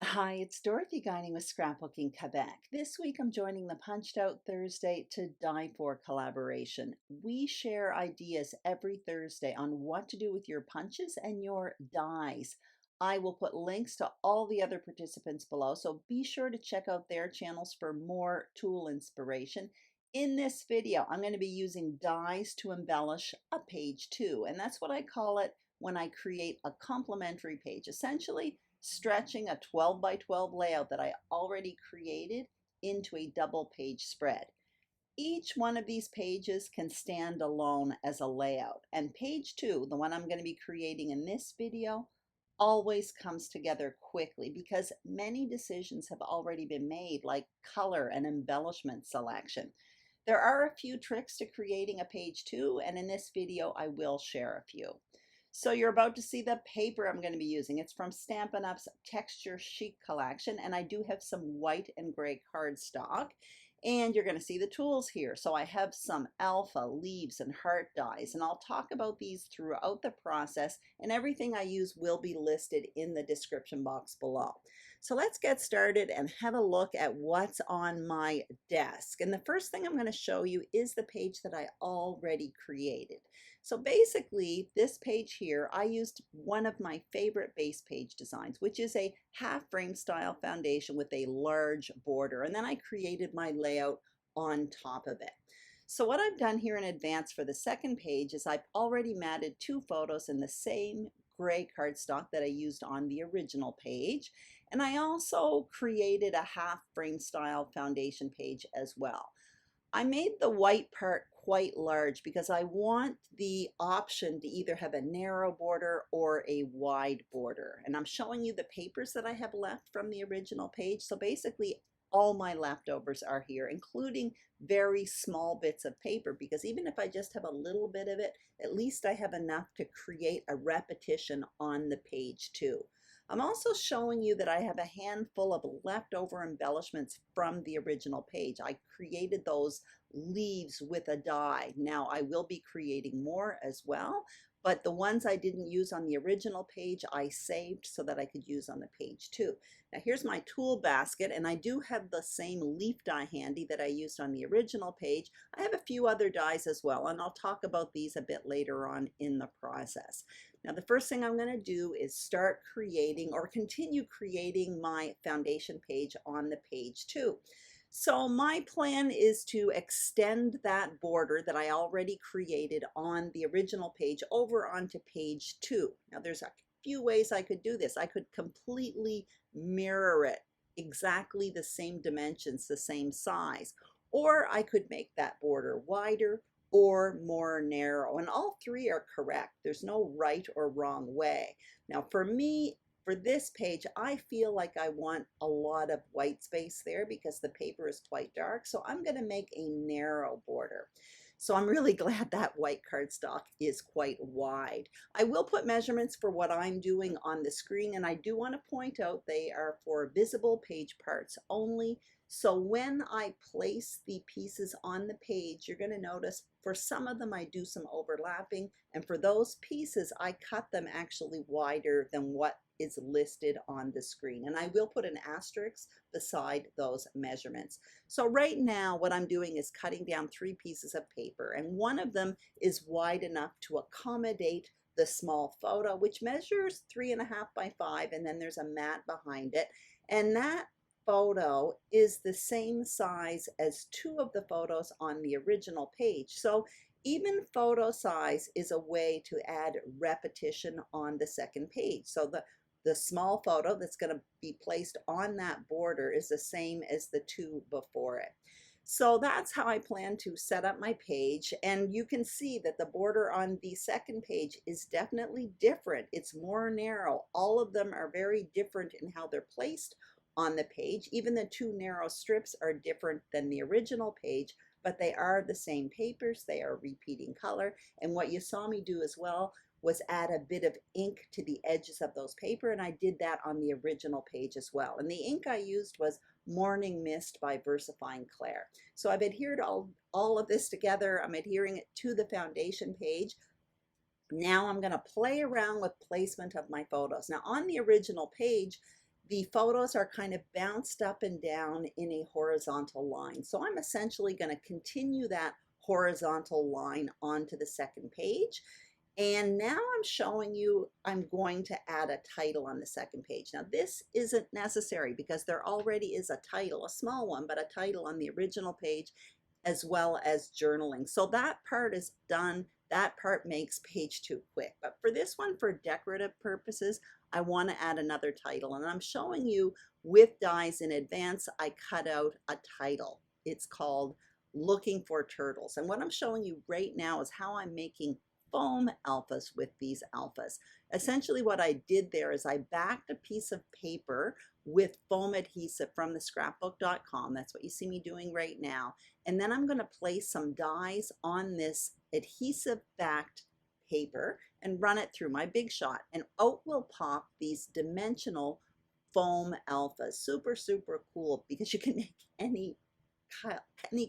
Hi, it's Dorothy Guinan with Scrapbooking Quebec. This week I'm joining the Punched Out Thursday to Die For collaboration. We share ideas every Thursday on what to do with your punches and your dies. I will put links to all the other participants below, so be sure to check out their channels for more tool inspiration. In this video, I'm going to be using dies to embellish a page too, and that's what I call it when I create a complementary page. Essentially, stretching a 12 by 12 layout that I already created into a double page spread. Each one of these pages can stand alone as a layout, and page 2, the one I'm going to be creating in this video, always comes together quickly because many decisions have already been made, like color and embellishment selection. There are a few tricks to creating a page 2, and in this video I will share a few. So you're about to see the paper I'm going to be using. It's from Stampin' Up's Texture Chic collection, and I do have some white and gray cardstock. And you're going to see the tools here. So I have some alpha, leaves, and heart dies, and I'll talk about these throughout the process, and everything I use will be listed in the description box below. So let's get started and have a look at what's on my desk. And the first thing I'm going to show you is the page that I already created. So basically, this page here, I used one of my favorite base page designs, which is a half frame style foundation with a large border. And then I created my layout on top of it. So what I've done here in advance for the second page is I've already matted two photos in the same gray cardstock that I used on the original page. And I also created a half frame style foundation page as well. I made the white part quite large because I want the option to either have a narrow border or a wide border. And I'm showing you the papers that I have left from the original page. So basically all my leftovers are here, including very small bits of paper, because even if I just have a little bit of it, at least I have enough to create a repetition on the page too. I'm also showing you that I have a handful of leftover embellishments from the original page. I created those leaves with a die. Now I will be creating more as well, but the ones I didn't use on the original page I saved so that I could use on the page too. Now here's my tool basket, and I do have the same leaf die handy that I used on the original page. I have a few other dies as well, and I'll talk about these a bit later on in the process. Now the first thing I'm going to do is start creating or continue creating my foundation page on the page too. So my plan is to extend that border that I already created on the original page over onto page 2. Now there's a few ways I could do this. I could completely mirror it, exactly the same dimensions, the same size, or I could make that border wider or more narrow, and all three are correct. There's no right or wrong way. Now for me, for this page, I feel like I want a lot of white space there because the paper is quite dark, so I'm going to make a narrow border. So I'm really glad that white cardstock is quite wide. I will put measurements for what I'm doing on the screen, and I do want to point out they are for visible page parts only. So when I place the pieces on the page, you're going to notice for some of them I do some overlapping, and for those pieces I cut them actually wider than what is listed on the screen. And I will put an asterisk beside those measurements. So right now what I'm doing is cutting down 3 pieces of paper, and one of them is wide enough to accommodate the small photo, which measures 3.5 by 5, and then there's a mat behind it, and that photo is the same size as 2 of the photos on the original page. So even photo size is a way to add repetition on the second page. So the small photo that's going to be placed on that border is the same as the 2 before it. So that's how I plan to set up my page, and you can see that the border on the second page is definitely different. It's more narrow. All of them are very different in how they're placed on the page. Even the 2 narrow strips are different than the original page, but they are the same papers. They are repeating color, and what you saw me do as well was add a bit of ink to the edges of those paper, and I did that on the original page as well. And the ink I used was Morning Mist by VersaFine Clair. So I've adhered all of this together. I'm adhering it to the foundation page. Now I'm going to play around with placement of my photos. Now on the original page, the photos are kind of bounced up and down in a horizontal line. So I'm essentially going to continue that horizontal line onto the second page. And now I'm showing you, I'm going to add a title on the second page. Now this isn't necessary because there already is a title, a small one, but a title on the original page, as well as journaling. So that part is done. That part makes page 2 quick. But for this one, for decorative purposes, I want to add another title. And I'm showing you with dies in advance, I cut out a title. It's called Looking for Turtles. And what I'm showing you right now is how I'm making foam alphas with these alphas. Essentially what I did there is I backed a piece of paper with foam adhesive from the scrapbook.com. That's what you see me doing right now. And then I'm going to place some dies on this adhesive backed paper and run it through my Big Shot. And out will pop these dimensional foam alphas. Super, super cool because you can make any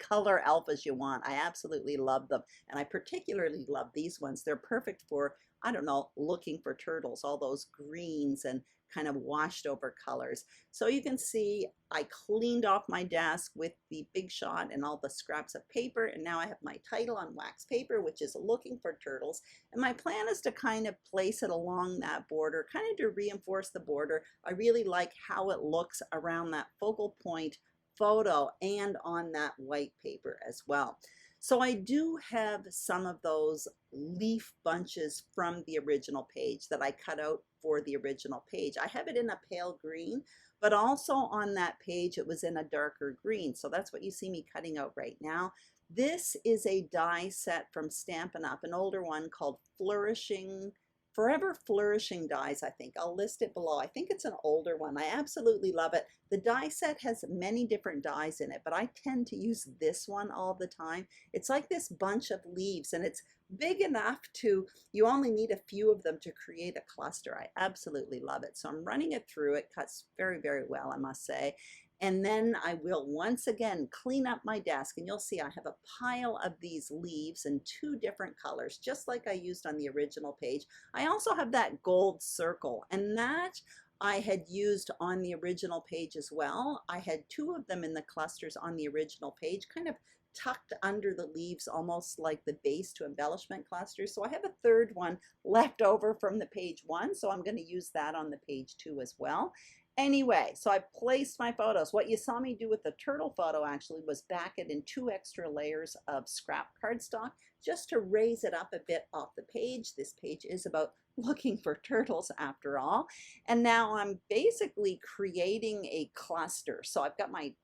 color alphas you want. I absolutely love them, and I particularly love these ones. They're perfect for, I don't know, looking for turtles, all those greens and kind of washed over colors. So you can see I cleaned off my desk with the Big Shot and all the scraps of paper, and now I have my title on wax paper, which is Looking for Turtles. And my plan is to kind of place it along that border, kind of to reinforce the border. I really like how it looks around that focal point photo and on that white paper as well. So I do have some of those leaf bunches from the original page that I cut out for the original page. I have it in a pale green, but also on that page it was in a darker green. So that's what you see me cutting out right now. This is a die set from Stampin' Up, an older one called Flourishing, Forever Flourishing dies, I think. I'll list it below. I think it's an older one. I absolutely love it. The die set has many different dies in it, but I tend to use this one all the time. It's like this bunch of leaves, and it's big enough to, you only need a few of them to create a cluster. I absolutely love it. So I'm running it through. It cuts very, very well, I must say. And then I will once again clean up my desk, and you'll see I have a pile of these leaves in 2 different colors, just like I used on the original page. I also have that gold circle, and that I had used on the original page as well. I had 2 of them in the clusters on the original page, kind of tucked under the leaves, almost like the base to embellishment clusters. So I have a 3rd one left over from the page 1, so I'm going to use that on the page 2 as well. Anyway, so I placed my photos. What you saw me do with the turtle photo actually was back it in 2 extra layers of scrap cardstock just to raise it up a bit off the page. This page is about looking for turtles after all. And now I'm basically creating a cluster. So I've got my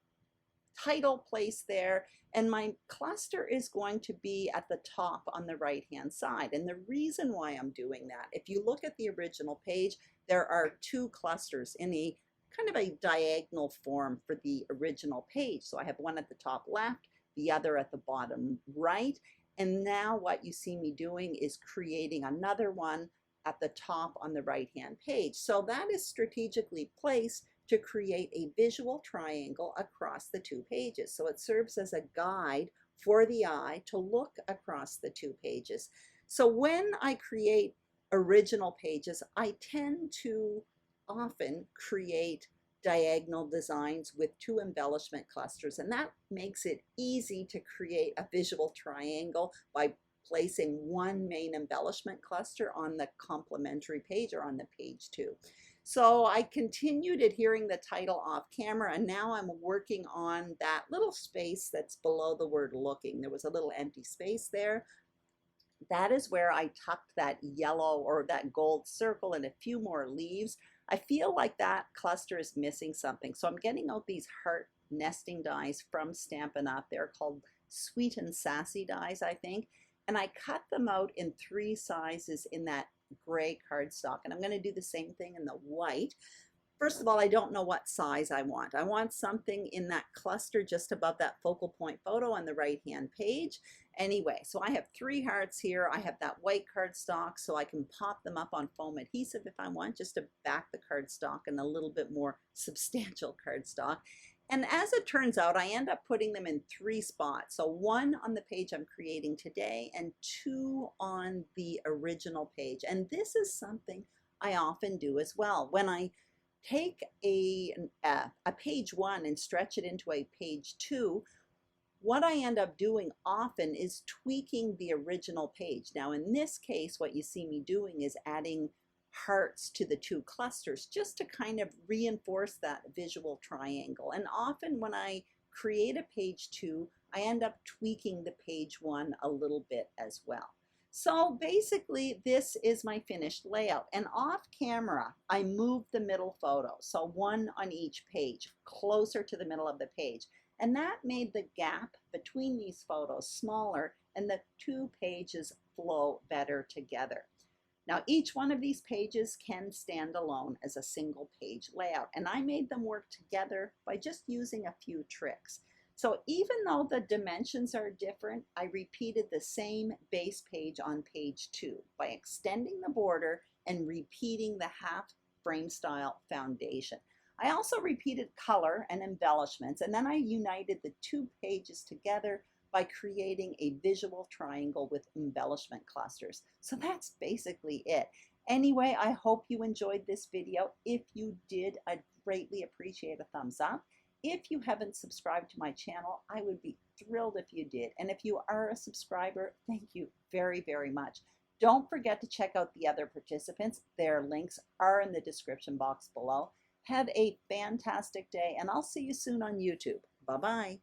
title placed there, and my cluster is going to be at the top on the right hand side. And the reason why I'm doing that, if you look at the original page, there are 2 clusters in a kind of a diagonal form for the original page. So I have one at the top left, the other at the bottom right. And now what you see me doing is creating another one at the top on the right hand page. So that is strategically placed to create a visual triangle across the 2 pages. So it serves as a guide for the eye to look across the 2 pages. So when I create original pages, I tend to often create diagonal designs with 2 embellishment clusters, and that makes it easy to create a visual triangle by placing one main embellishment cluster on the complementary page or on the page 2. So I continued adhering the title off camera, and now I'm working on that little space that's below the word looking. There was a little empty space there. That is where I tucked that yellow or that gold circle and a few more leaves. I feel like that cluster is missing something. So I'm getting out these heart nesting dies from Stampin' Up. They're called Sweet and Sassy dies, I think. And I cut them out in 3 sizes in that gray cardstock. And I'm going to do the same thing in the white. First of all, I don't know what size I want. I want something in that cluster just above that focal point photo on the right hand page. Anyway, so I have 3 hearts here. I have that white cardstock, so I can pop them up on foam adhesive if I want, just to back the cardstock and a little bit more substantial cardstock. And as it turns out, I end up putting them in 3 spots. So 1 on the page I'm creating today and 2 on the original page. And this is something I often do as well. When I take a page 1 and stretch it into a page 2, what I end up doing often is tweaking the original page. Now in this case, what you see me doing is adding hearts to the 2 clusters just to kind of reinforce that visual triangle. And often when I create a page 2, I end up tweaking the page 1 a little bit as well. So basically this is my finished layout, and off camera I moved the middle photo, so one on each page, closer to the middle of the page. And that made the gap between these photos smaller and the 2 pages flow better together. Now each one of these pages can stand alone as a single page layout, and I made them work together by just using a few tricks. So even though the dimensions are different, I repeated the same base page on page 2 by extending the border and repeating the half frame style foundation. I also repeated color and embellishments, and then I united the 2 pages together by creating a visual triangle with embellishment clusters. So that's basically it. Anyway, I hope you enjoyed this video. If you did, I'd greatly appreciate a thumbs up. If you haven't subscribed to my channel, I would be thrilled if you did. And if you are a subscriber, thank you very, very much. Don't forget to check out the other participants. Their links are in the description box below. Have a fantastic day, and I'll see you soon on YouTube. Bye-bye.